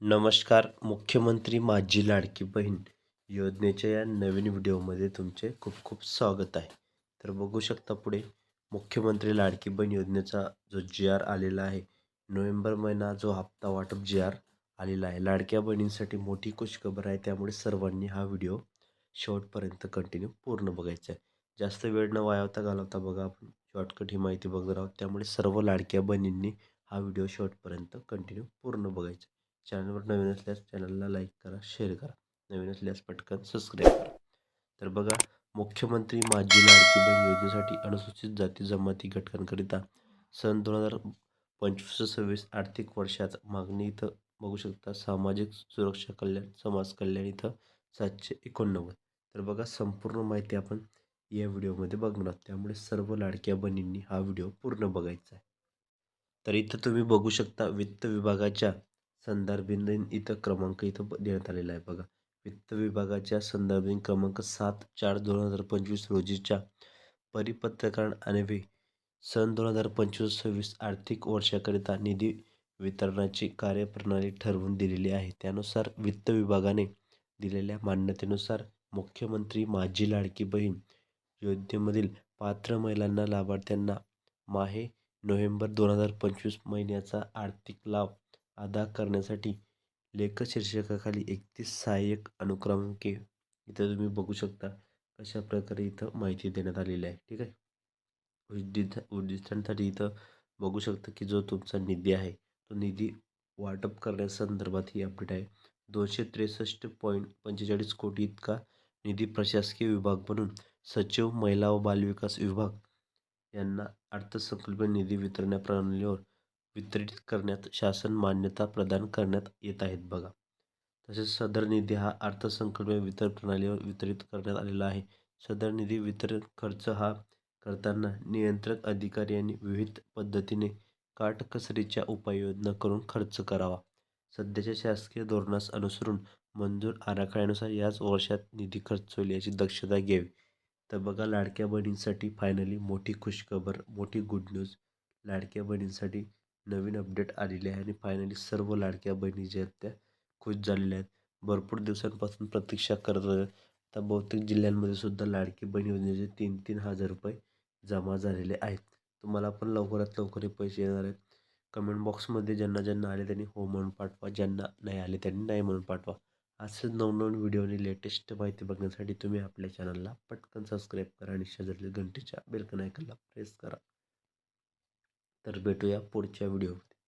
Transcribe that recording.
नमस्कार. मुख्यमंत्री माझी लाडकी बहीण योजनेच्या या नवीन व्हिडिओमध्ये तुमचे खूप खूप स्वागत आहे. तर बघू शकता पुढे मुख्यमंत्री लाडकी बहीण योजनेचा जो जी-आर आलेला आहे. नोव्हेंबर महिना जो हप्ता वाटप जी-आर आलेला आहे. लाडक्या बहिणींसाठी मोठी खुशखबर आहे. त्यामुळे सर्वांनी हा व्हिडिओ शेवटपर्यंत कंटिन्यू पूर्ण बघायचा आहे. जास्त वेळ न वाया घालवता बघा आपण शॉर्टकट ही माहिती बघणार आहोत. त्यामुळे सर्व लाडक्या बहिणींनी हा व्हिडिओ शेवटपर्यंत कंटिन्यू पूर्ण बघायचा. चॅनलवर नवीन असल्यास चॅनलला लाईक करा, शेअर करा. नवीन असल्यास पटकन सबस्क्राईब करा. तर बघा, मुख्यमंत्री माझी लाडकी बहीण योजनेसाठी अनुसूचित जाती जमाती घटकांकरिता सन 2025-26 आर्थिक वर्षात मागणी इथं बघू शकता. सामाजिक सुरक्षा कल्याण, समाज कल्याण इथं 789. तर बघा, संपूर्ण माहिती आपण या व्हिडिओमध्ये बघणार आहोत. त्यामुळे सर्व लाडक्या बहिणींनी हा व्हिडिओ पूर्ण बघायचा आहे. तर इथं तुम्ही बघू शकता वित्त विभागाच्या संदर्भित इथं क्रमांक इथं देण्यात आलेला आहे बघा. वित्त विभागाच्या संदर्भित क्रमांक 7/4/2025 रोजीच्या परिपत्रकान्वये सन 2025-26 आर्थिक वर्षाकरिता निधी वितरणाची कार्यप्रणाली ठरवून दिलेली आहे. त्यानुसार वित्त विभागाने दिलेल्या मान्यतेनुसार मुख्यमंत्री माझी लाडकी बहीण योजनेमधील पात्र महिलांना लाभार्थ्यांना माहे नोव्हेंबर 2025 महिन्याचा आर्थिक लाभ अदा करण्यासाठी लेख शीर्षकाखाली 31 सहाय्यक अनुक्रमांके इथं तुम्ही बघू शकता कशा प्रकारे इथं माहिती देण्यात आलेली आहे. ठीक आहे. उद्दिष्टांसाठी इथं बघू शकता की जो तुमचा निधी आहे तो निधी वाटप करण्यासंदर्भात ही अपडेट आहे. 263.45 कोटी इतका निधी प्रशासकीय विभाग म्हणून सचिव, महिला व बालविकास विभाग यांना अर्थसंकल्पीय निधी वितरण प्रणालीवर वितरित करण्यात शासन मान्यता प्रदान करण्यात येत आहेत बघा. तसेच सदर निधी हा अर्थसंकल्पीय वितरण प्रणालीवर वितरित करण्यात आलेला आहे. सदर निधी वितरण खर्च हा करताना नियंत्रक अधिकारी यांनी विविध पद्धतीने काटकसरीच्या उपाययोजना करून खर्च करावा. सध्याच्या शासकीय धोरणास अनुसरून मंजूर आराखड्यानुसार याच वर्षात निधी खर्च होईल याची दक्षता घ्यावी. तर बघा, लाडक्या बहिणींसाठी फायनली मोठी खुशखबर, मोठी गुड न्यूज. लाडक्या बहिणींसाठी नवीन अपडेट आलेली आहे आणि फायनली सर्व लाडक्या बहिणी ज्या आहेत त्या खुश झालेल्या आहेत. भरपूर दिवसांपासून प्रतीक्षा करत होत्या. आता बहुतेक जिल्ह्यांमध्ये सुद्धा लाडकी बहीण योजनेचे 3-3 हजार रुपये जमा झालेले आहेत. तुम्हाला पण लवकरात लवकर हे पैसे येणार आहेत. कमेंट बॉक्समध्ये ज्यांना ज्यांना आले त्यांनी हो म्हणून पाठवा, ज्यांना नाही आले त्यांनी नाही म्हणून पाठवा. असंच नवनवीन व्हिडिओ आणि लेटेस्ट माहिती बघण्यासाठी तुम्ही आपल्या चॅनलला पटकन सबस्क्राईब करा आणि शेजारील घंटीच्या बेलकन आयकॉनला प्रेस करा. तर भेटूया पुढच्या व्हिडिओमध्ये.